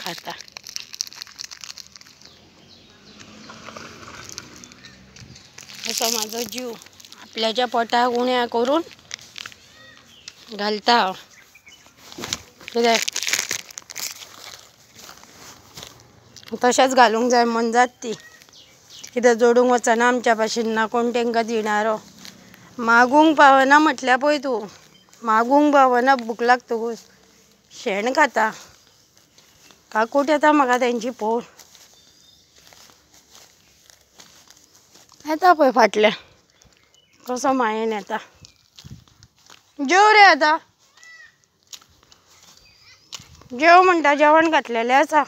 खाता. असो माझो जीव आपल्याच्या पोटाक उण्या करून घालता. कित्याक तशेंच घालूंक जाय मन जात ती. कित्याक जोडूंक वचना आमच्या भाशेन ना कोण तेंकां दिणारो. मागूंक पावना म्हटल्यार पळय तूं, मागूंक पावना भूक लागतकूच शेण खाता. काकूट येता म्हाका तेंची पळोवन. येता पळय फाटल्यान कसो मायेन येता. जेव रे आतां जेव म्हणटा, जेवण घातलेलें आसा.